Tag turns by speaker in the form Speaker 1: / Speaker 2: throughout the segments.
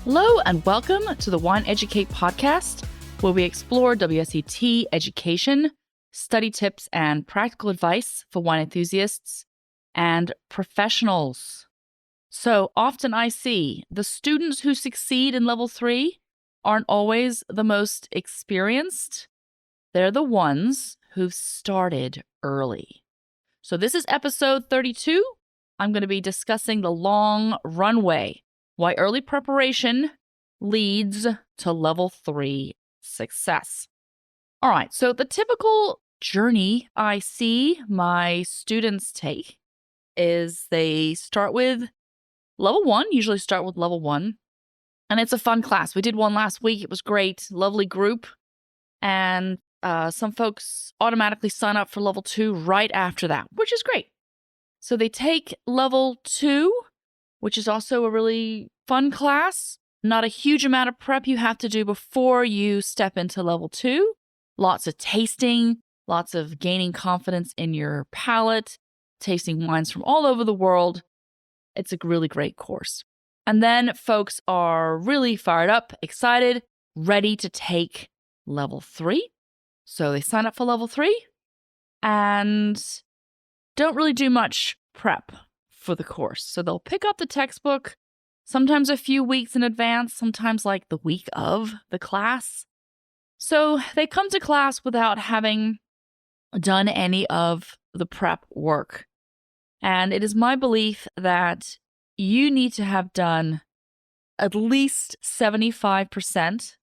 Speaker 1: Hello and welcome to the Wine Educate podcast, where we explore WSET education, study tips, and practical advice for wine enthusiasts and professionals. So often I see the students who succeed in level 3 aren't always the most experienced. They're the ones who've started early. So this is episode 32. I'm going to be discussing the long runway. Why early preparation leads to level 3 success. All right, so the typical journey I see my students take is they start with level 1, usually start with level 1, and it's a fun class. We did one last week. It was great, lovely group, and some folks automatically sign up for level 2 right after that, which is great. So they take level 2, which is also a really fun class. Not a huge amount of prep you have to do before you step into level 2. Lots of tasting, lots of gaining confidence in your palate, tasting wines from all over the world. It's a really great course. And then folks are really fired up, excited, ready to take level 3. So they sign up for level 3 and don't really do much prep for the course. So they'll pick up the textbook, sometimes a few weeks in advance, sometimes like the week of the class. So they come to class without having done any of the prep work. And it is my belief that you need to have done at least 75%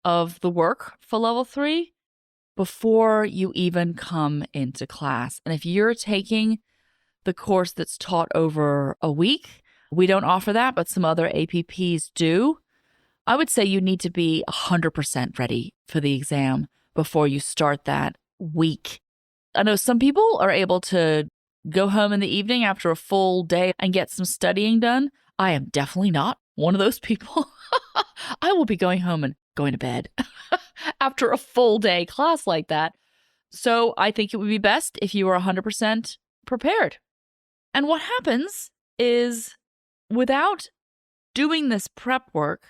Speaker 1: of the work for level 3 before you even come into class. And if you're taking the course that's taught over a week, we don't offer that, but some other APPs do. I would say you need to be 100% ready for the exam before you start that week. I know some people are able to go home in the evening after a full day and get some studying done. I am definitely not one of those people. I will be going home and going to bed after a full day class like that. So I think it would be best if you are 100% prepared. And what happens is, without doing this prep work,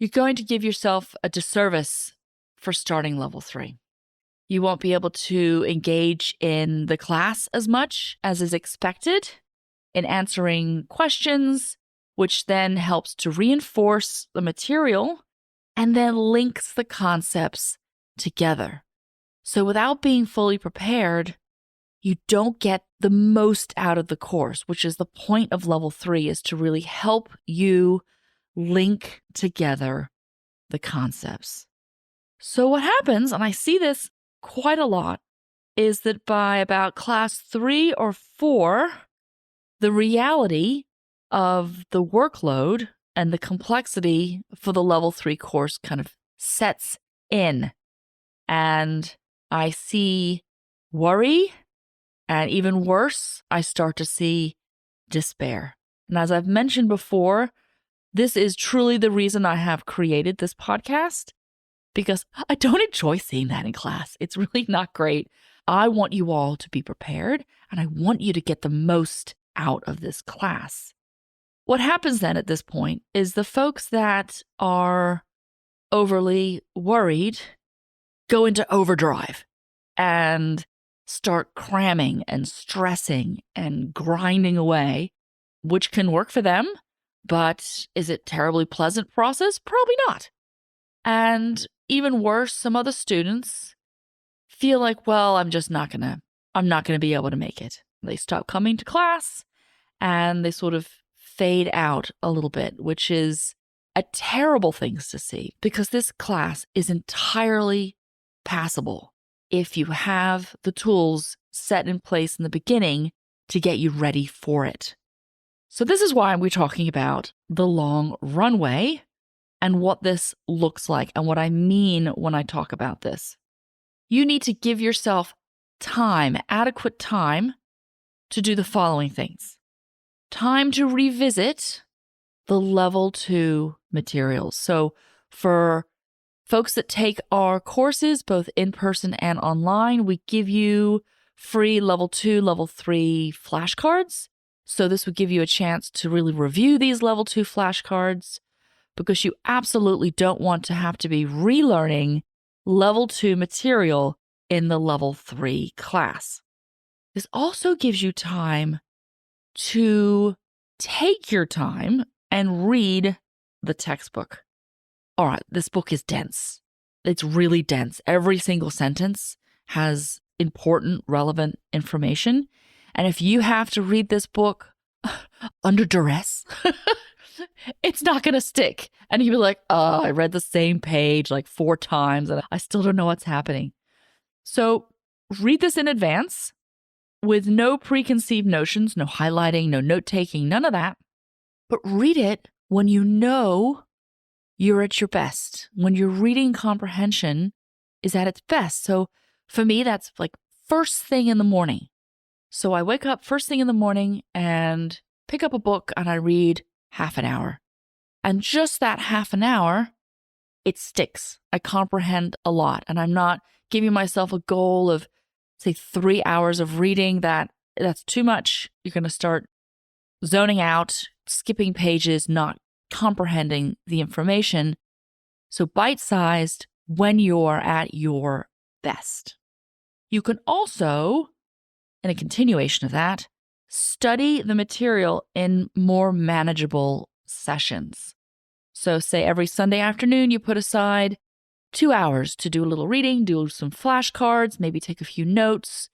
Speaker 1: you're going to give yourself a disservice for starting level 3. You won't be able to engage in the class as much as is expected in answering questions, which then helps to reinforce the material and then links the concepts together. So without being fully prepared, you don't get the most out of the course, which is the point of level 3, is to really help you link together the concepts. So what happens, and I see this quite a lot, is that by about class 3 or 4, the reality of the workload and the complexity for the level 3 course kind of sets in. And I see worry, and even worse, I start to see despair. And as I've mentioned before, this is truly the reason I have created this podcast, because I don't enjoy seeing that in class. It's really not great. I want you all to be prepared, and I want you to get the most out of this class. What happens then at this point is the folks that are overly worried go into overdrive and start cramming and stressing and grinding away, which can work for them, but is it terribly pleasant process? Probably not. And even worse, some other students feel like, well, I'm not going to be able to make it. They stop coming to class and they sort of fade out a little bit, which is a terrible thing to see, because this class is entirely passable if you have the tools set in place in the beginning to get you ready for it. So this is why we're talking about the long runway and what this looks like and what I mean when I talk about this. You need to give yourself time, adequate time, to do the following things. Time to revisit the level 2 materials. So for folks that take our courses, both in person and online, we give you free level 2, level 3 flashcards. So this would give you a chance to really review these level 2 flashcards. because you absolutely don't want to have to be relearning level 2 material in the level 3 class. This also gives you time to take your time and read the textbook. All right, this book is dense. It's really dense. Every single sentence has important, relevant information. And if you have to read this book under duress, it's not going to stick. And you'll be like, oh, I read the same page like 4 times and I still don't know what's happening. So read this in advance with no preconceived notions, no highlighting, no note-taking, none of that. But read it when you know you're at your best, when your reading comprehension is at its best. So for me, that's like first thing in the morning. So I wake up first thing in the morning and pick up a book and I read half an hour. And just that half an hour, it sticks. I comprehend a lot. And I'm not giving myself a goal of, say, 3 hours of reading. That's too much. You're going to start zoning out, skipping pages, not comprehending the information. So bite-sized when you're at your best. You can also, in a continuation of that, study the material in more manageable sessions. So say every Sunday afternoon, you put aside 2 hours to do a little reading, do some flashcards, maybe take a few notes,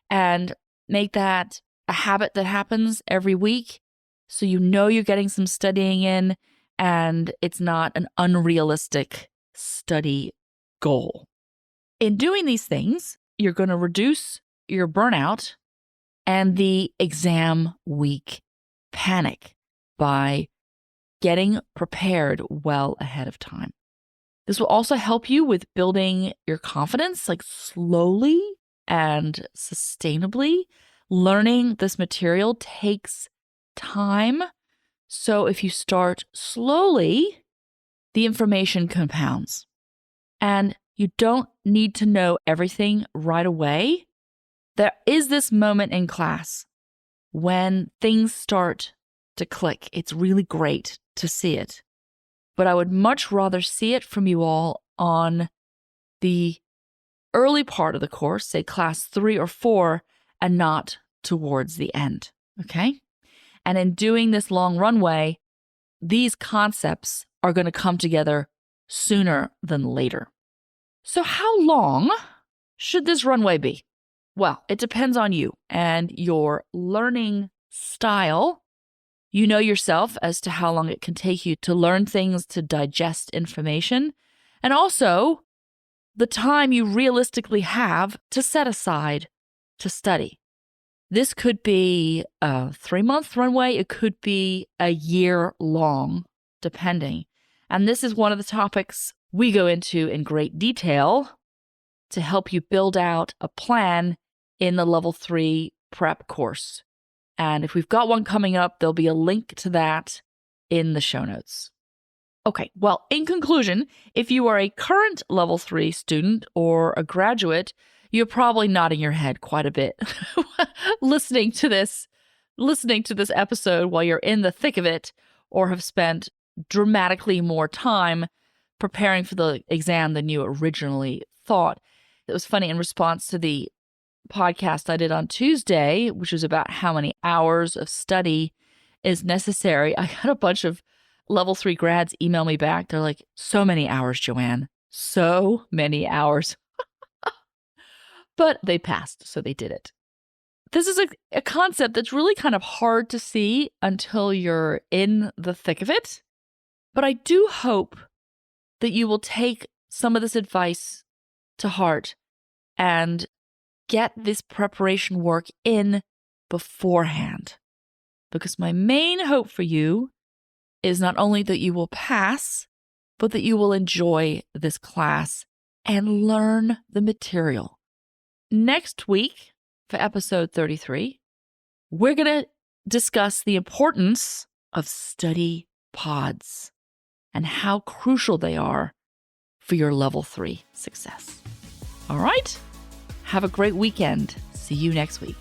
Speaker 1: and make that a habit that happens every week. So you know you're getting some studying in and it's not an unrealistic study goal. In doing these things, you're going to reduce your burnout and the exam week panic by getting prepared well ahead of time. This will also help you with building your confidence, like slowly and sustainably. Learning this material takes time. So if you start slowly, the information compounds. And you don't need to know everything right away. There is this moment in class when things start to click. It's really great to see it. But I would much rather see it from you all on the early part of the course, say class 3 or 4, and not towards the end, okay? And in doing this long runway, these concepts are going to come together sooner than later. So how long should this runway be? Well, it depends on you and your learning style. You know yourself as to how long it can take you to learn things, to digest information, and also the time you realistically have to set aside to study. This could be a 3-month runway. It could be a year long, depending. And this is one of the topics we go into in great detail to help you build out a plan in the level 3 prep course. And if we've got one coming up, there'll be a link to that in the show notes. Okay, well, in conclusion, if you are a current level 3 student or a graduate, you're probably nodding your head quite a bit listening to this episode while you're in the thick of it, or have spent dramatically more time preparing for the exam than you originally thought. It was funny, in response to the podcast I did on Tuesday, which was about how many hours of study is necessary, I got a bunch of level 3 grads email me back. They're like, so many hours, Joanne, so many hours. But they passed, so they did it. This is a concept that's really kind of hard to see until you're in the thick of it. But I do hope that you will take some of this advice to heart and get this preparation work in beforehand. Because my main hope for you is not only that you will pass, but that you will enjoy this class and learn the material. Next week, for episode 33, we're going to discuss the importance of study pods and how crucial they are for your level 3 success. All right? Have a great weekend. See you next week.